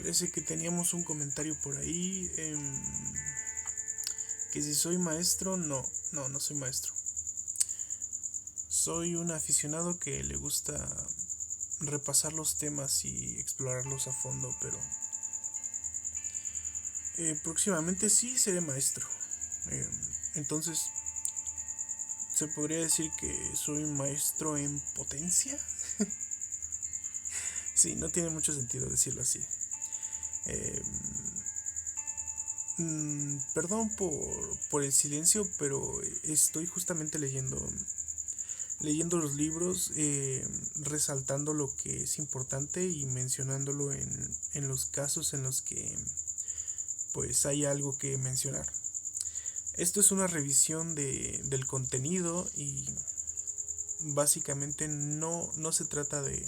Parece que teníamos un comentario por ahí. Que si soy maestro, no. No, no soy maestro. Soy un aficionado que le gusta repasar los temas y explorarlos a fondo, pero próximamente sí seré maestro. Eh, entonces, se podría decir que soy un maestro en potencia. Sí, no tiene mucho sentido decirlo así. Eh, Perdón por el silencio, pero estoy justamente leyendo los libros, resaltando lo que es importante y mencionándolo en los casos en los que pues hay algo que mencionar. Esto es una revisión del contenido y básicamente no se trata de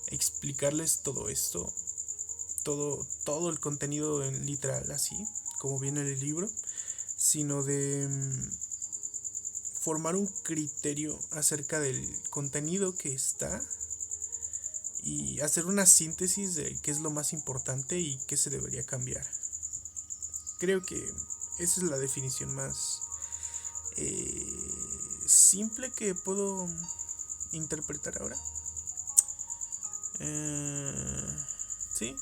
explicarles todo esto, todo el contenido en literal así, como viene en el libro, sino de formar un criterio acerca del contenido que está y hacer una síntesis de qué es lo más importante y qué se debería cambiar. Creo que esa es la definición más simple que puedo interpretar ahora. Sí.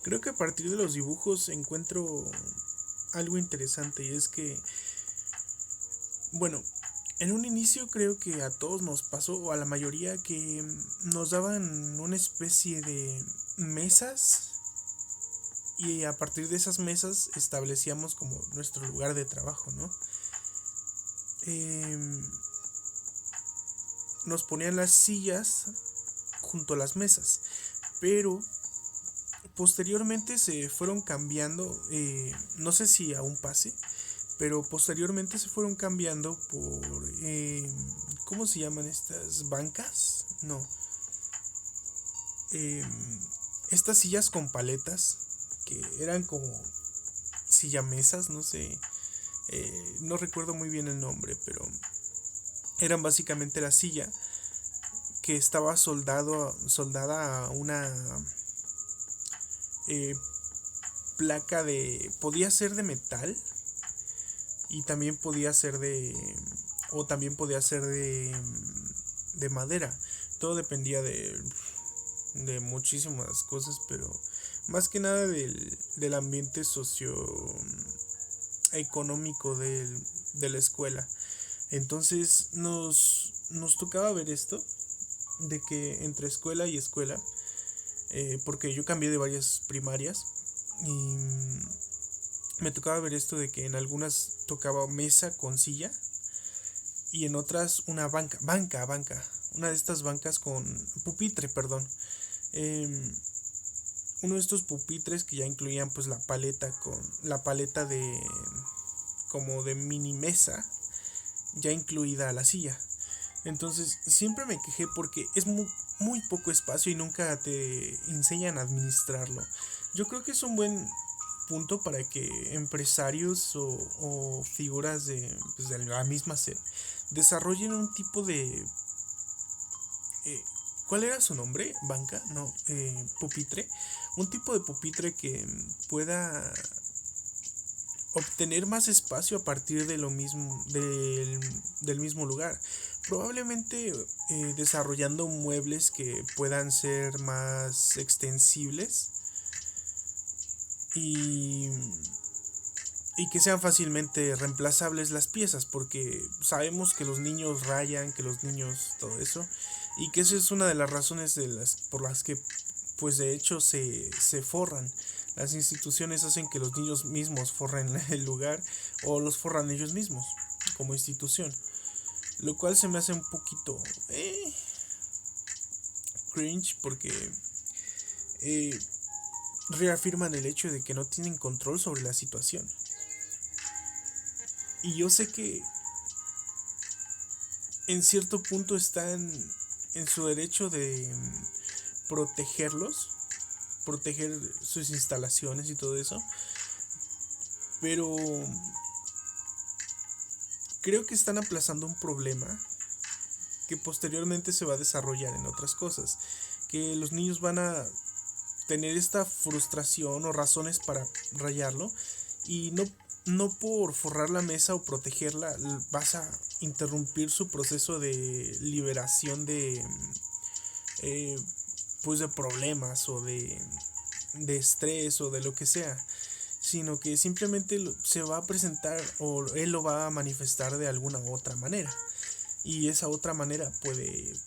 Creo que a partir de los dibujos encuentro algo interesante y es que, bueno, en un inicio creo que a todos nos pasó, o a la mayoría, que nos daban una especie de mesas y a partir de esas mesas establecíamos como nuestro lugar de trabajo, ¿no? Eh, Nos ponían las sillas junto a las mesas, pero posteriormente se fueron cambiando, no sé si aún pase, pero posteriormente se fueron cambiando por, ¿cómo se llaman estas bancas? No, eh, estas sillas con paletas que eran como sillamesas, no sé, no recuerdo muy bien el nombre, pero eran básicamente la silla que estaba soldada a una eh, placa de, podía ser de metal y también podía ser o también podía ser de madera. Todo dependía de muchísimas cosas, pero más que nada del ambiente socioeconómico de la escuela. Entonces nos tocaba ver esto, de que entre escuela y escuela, porque yo cambié de varias primarias y me tocaba ver esto de que en algunas tocaba mesa con silla y en otras una banca, una de estas bancas con pupitre, perdón. Eh, Uno de estos pupitres que ya incluían pues la paleta de como de mini mesa ya incluida a la silla. Entonces siempre me quejé porque es muy poco espacio y nunca te enseñan a administrarlo. Yo creo que es un buen punto para que empresarios o figuras pues de la misma sed desarrollen un tipo de... Eh, ¿Cuál era su nombre? ¿Banca? No, pupitre. Un tipo de pupitre que pueda obtener más espacio a partir de lo mismo del mismo lugar, probablemente desarrollando muebles que puedan ser más extensibles y y que sean fácilmente reemplazables las piezas, porque sabemos que los niños rayan, que los niños todo eso, y que eso es una de las razones por las que pues de hecho se forran. Las instituciones hacen que los niños mismos forren el lugar o los forran ellos mismos como institución, lo cual se me hace un poquito cringe, porque eh, reafirman el hecho de que no tienen control sobre la situación. Y yo sé que en cierto punto están en su derecho de protegerlos, proteger sus instalaciones y todo eso, pero creo que están aplazando un problema que posteriormente se va a desarrollar en otras cosas, que los niños van a tener esta frustración o razones para rayarlo, y no por forrar la mesa o protegerla vas a interrumpir su proceso de liberación eh, pues de problemas o de estrés o de lo que sea, sino que simplemente se va a presentar o él lo va a manifestar de alguna otra manera, y esa otra manera puede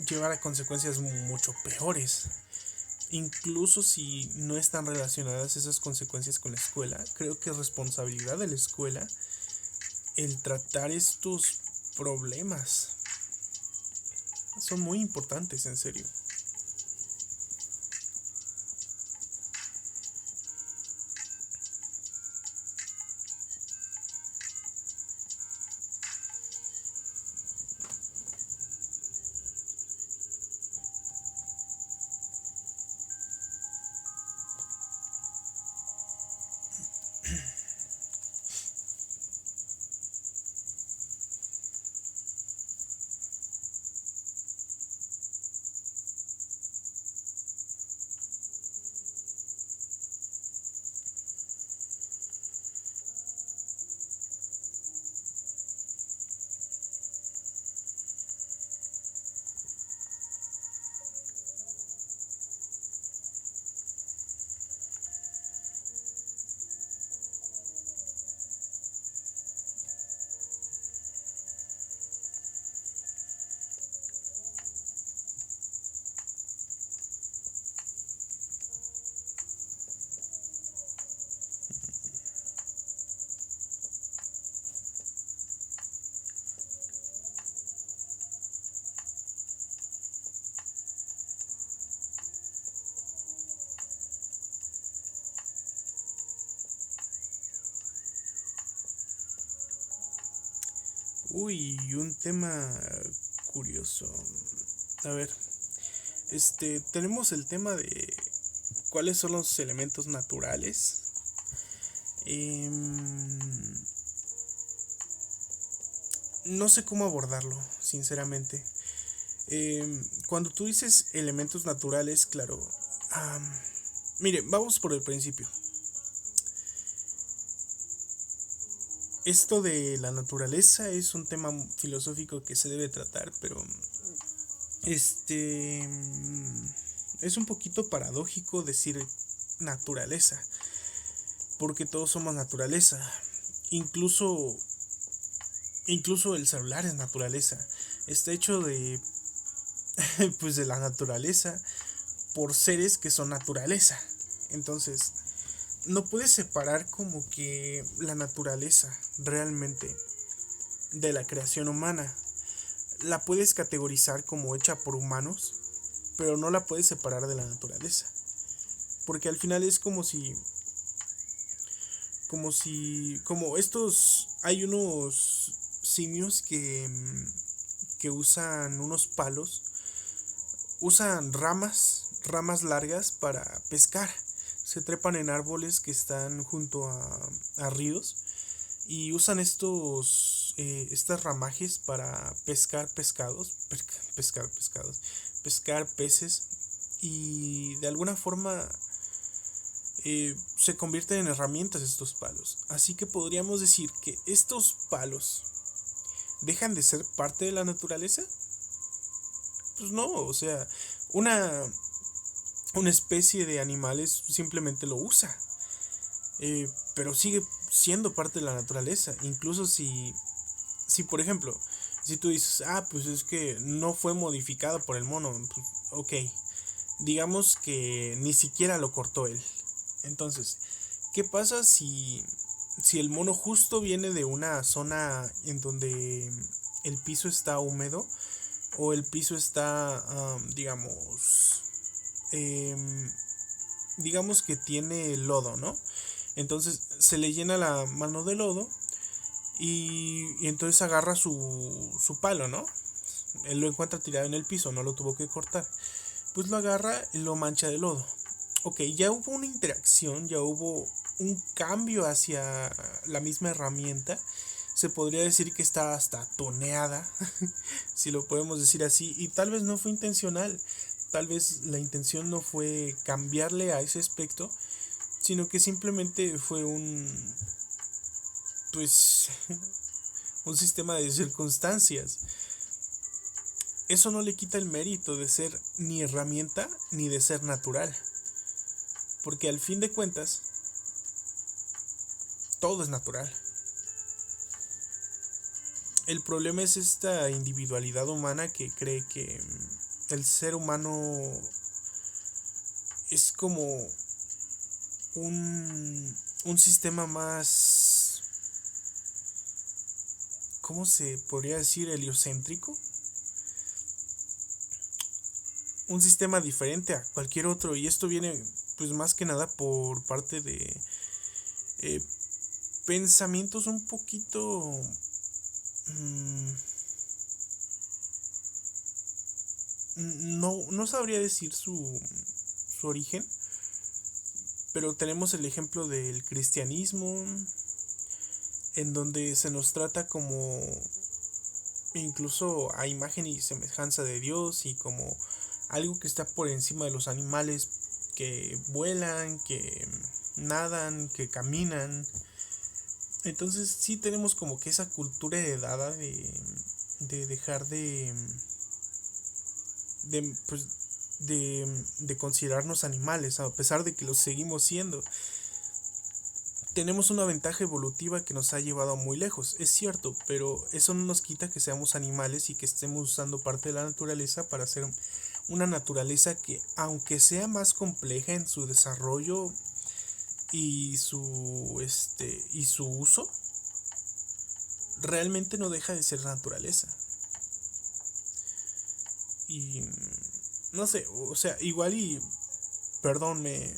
llevar a consecuencias mucho peores. Incluso si no están relacionadas esas consecuencias con la escuela, creo que es responsabilidad de la escuela el tratar estos problemas. Son muy importantes, en serio. Uy, un tema curioso. A ver, tenemos el tema de cuáles son los elementos naturales. No sé cómo abordarlo, sinceramente. Cuando tú dices elementos naturales, claro. Mire, vamos por el principio. Esto de la naturaleza es un tema filosófico que se debe tratar, pero es un poquito paradójico decir naturaleza, porque todos somos naturaleza. Incluso el celular es naturaleza. Está hecho de pues de la naturaleza por seres que son naturaleza. Entonces, no puedes separar como que la naturaleza realmente de la creación humana. La puedes categorizar como hecha por humanos, pero no la puedes separar de la naturaleza. Porque al final es como estos, hay unos simios que usan unos palos, usan ramas largas para pescar. Se trepan en árboles que están junto a ríos y usan estas ramajes para pescar pescar peces, y de alguna forma se convierten en herramientas estos palos. Así que podríamos decir que estos palos dejan de ser parte de la naturaleza. Pues no, o sea, una especie de animales simplemente lo usa, pero siendo parte de la naturaleza. Incluso si por ejemplo, si tú dices, pues es que no fue modificado por el mono, pues, ok, digamos que ni siquiera lo cortó él. Entonces, ¿qué pasa si el mono justo viene de una zona en donde el piso está húmedo o el piso está, digamos que tiene lodo, ¿no? Entonces se le llena la mano de lodo y entonces agarra su palo, ¿no? Él lo encuentra tirado en el piso, no lo tuvo que cortar. Pues lo agarra y lo mancha de lodo. Ok, ya hubo una interacción, ya hubo un cambio hacia la misma herramienta. Se podría decir que está hasta toneada, si lo podemos decir así, y tal vez no fue intencional. Tal vez la intención no fue cambiarle a ese aspecto, sino que simplemente fue pues, un sistema de circunstancias. Eso no le quita el mérito de ser ni herramienta ni de ser natural, porque al fin de cuentas todo es natural. El problema es esta individualidad humana que cree que el ser humano es como un sistema más, ¿cómo se podría decir? Heliocéntrico. Un sistema diferente a cualquier otro, y esto viene pues más que nada por parte de eh, pensamientos un poquito no sabría decir su origen, pero tenemos el ejemplo del cristianismo, en donde se nos trata como incluso a imagen y semejanza de Dios y como algo que está por encima de los animales que vuelan, que nadan, que caminan. Entonces sí tenemos como que esa cultura heredada de dejar pues, de considerarnos animales, a pesar de que los seguimos siendo. Tenemos una ventaja evolutiva que nos ha llevado muy lejos, es cierto, pero eso no nos quita que seamos animales y que estemos usando parte de la naturaleza para hacer una naturaleza que, aunque sea más compleja en su desarrollo y su uso, realmente no deja de ser naturaleza. Y no sé, o sea, igual y perdón, me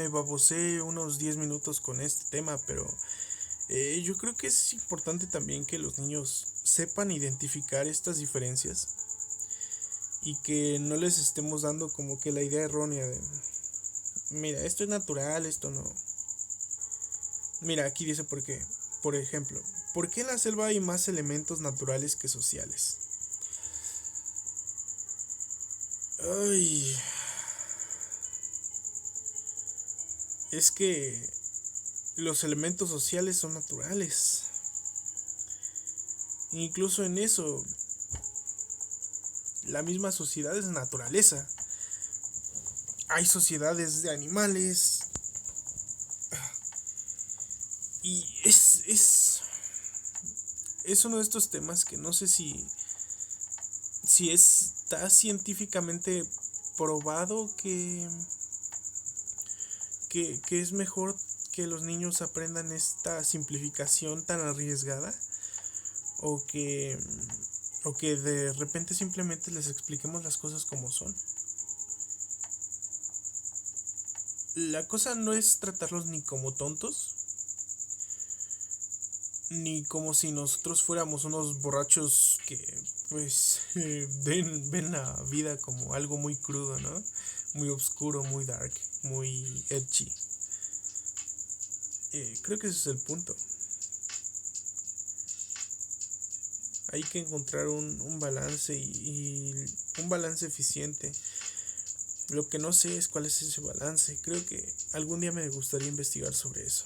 babosé unos 10 minutos con este tema, pero yo creo que es importante también que los niños sepan identificar estas diferencias y que no les estemos dando como que la idea errónea de, mira, esto es natural, esto no. Mira, aquí dice por ejemplo, ¿por qué en la selva hay más elementos naturales que sociales? Ay, es que los elementos sociales son naturales. Incluso en eso, la misma sociedad es naturaleza. Hay sociedades de animales. Y es uno de estos temas que no sé si está científicamente probado que es mejor que los niños aprendan esta simplificación tan arriesgada o que, o que de repente simplemente les expliquemos las cosas como son. La cosa no es tratarlos ni como tontos, ni como si nosotros fuéramos unos borrachos que pues ven la vida como algo muy crudo, ¿no? Muy oscuro, muy dark, muy edgy. Creo que ese es el punto. Hay que encontrar un balance y un balance eficiente. Lo que no sé es cuál es ese balance. Creo que algún día me gustaría investigar sobre eso.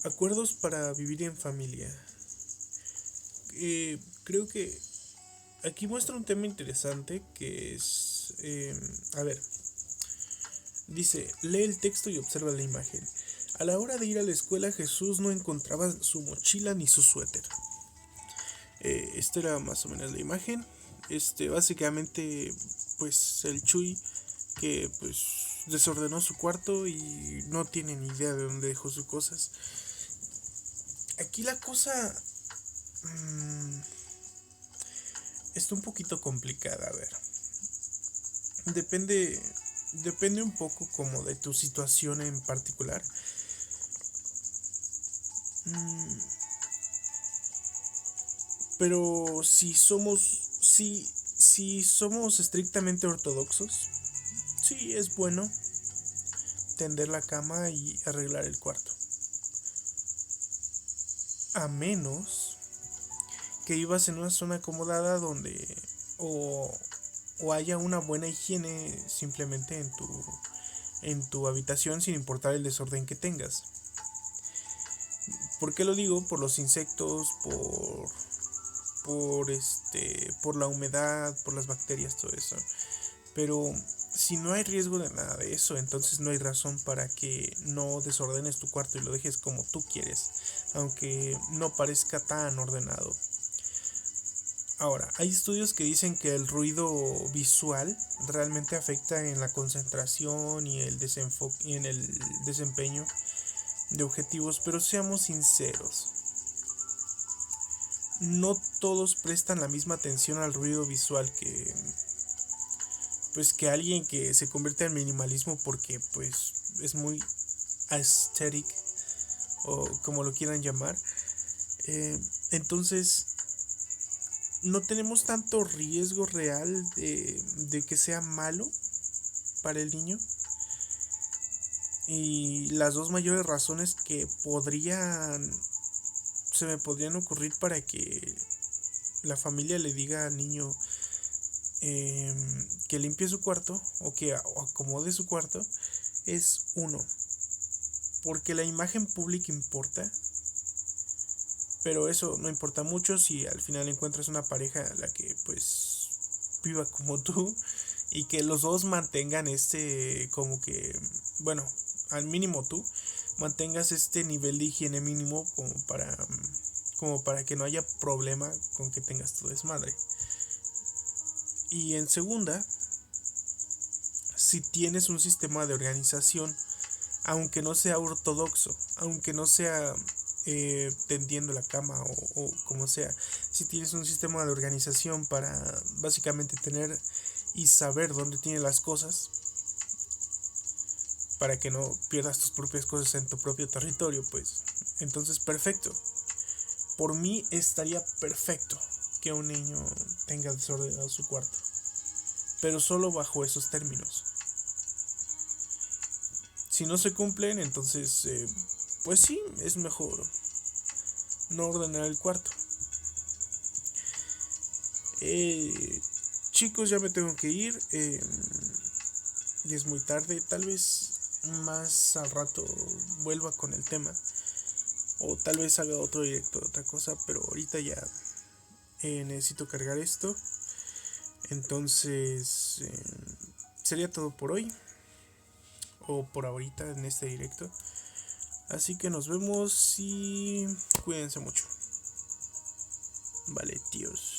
Acuerdos para vivir en familia. Creo que aquí muestra un tema interesante que es... a ver, dice, lee el texto y observa la imagen. A la hora de ir a la escuela, Jesús no encontraba su mochila ni su suéter. Esta era más o menos la imagen. Básicamente, pues el Chuy que pues desordenó su cuarto y no tiene ni idea de dónde dejó sus cosas. Aquí la cosa está un poquito complicada, a ver. Depende un poco como de tu situación en particular. Pero si somos estrictamente ortodoxos, sí es bueno tender la cama y arreglar el cuarto. A menos que vivas en una zona acomodada donde o haya una buena higiene simplemente en tu habitación sin importar el desorden que tengas. ¿Por qué lo digo? Por los insectos, por la humedad, por las bacterias, todo eso. Pero si no hay riesgo de nada de eso, entonces no hay razón para que no desordenes tu cuarto y lo dejes como tú quieres, aunque no parezca tan ordenado. Ahora, hay estudios que dicen que el ruido visual realmente afecta en la concentración y y en el desempeño de objetivos, pero seamos sinceros, no todos prestan la misma atención al ruido visual que alguien que se convierte en minimalismo porque pues es muy aesthetic o como lo quieran llamar. Entonces no tenemos tanto riesgo real de que sea malo para el niño. Y las dos mayores razones que se me podrían ocurrir para que la familia le diga al niño que limpie su cuarto o que acomode su cuarto es uno, porque la imagen pública importa, pero eso no importa mucho si al final encuentras una pareja a la que pues viva como tú y que los dos mantengan como que, bueno, al mínimo tú mantengas este nivel de higiene mínimo como para que no haya problema con que tengas tu desmadre. Y en segunda, si tienes un sistema de organización, aunque no sea ortodoxo, aunque no sea tendiendo la cama o como sea, si tienes un sistema de organización para básicamente tener y saber dónde tienes las cosas, para que no pierdas tus propias cosas en tu propio territorio, pues entonces perfecto. Por mí estaría perfecto que un niño tenga desordenado su cuarto, pero solo bajo esos términos. Si no se cumplen, entonces pues sí, es mejor no ordenar el cuarto. Chicos, ya me tengo que ir. Y es muy tarde. Tal vez más al rato vuelva con el tema. O tal vez haga otro directo de otra cosa. Pero ahorita ya necesito cargar esto. Entonces sería todo por hoy. O por ahorita en este directo. Así que nos vemos y cuídense mucho. Vale, tíos.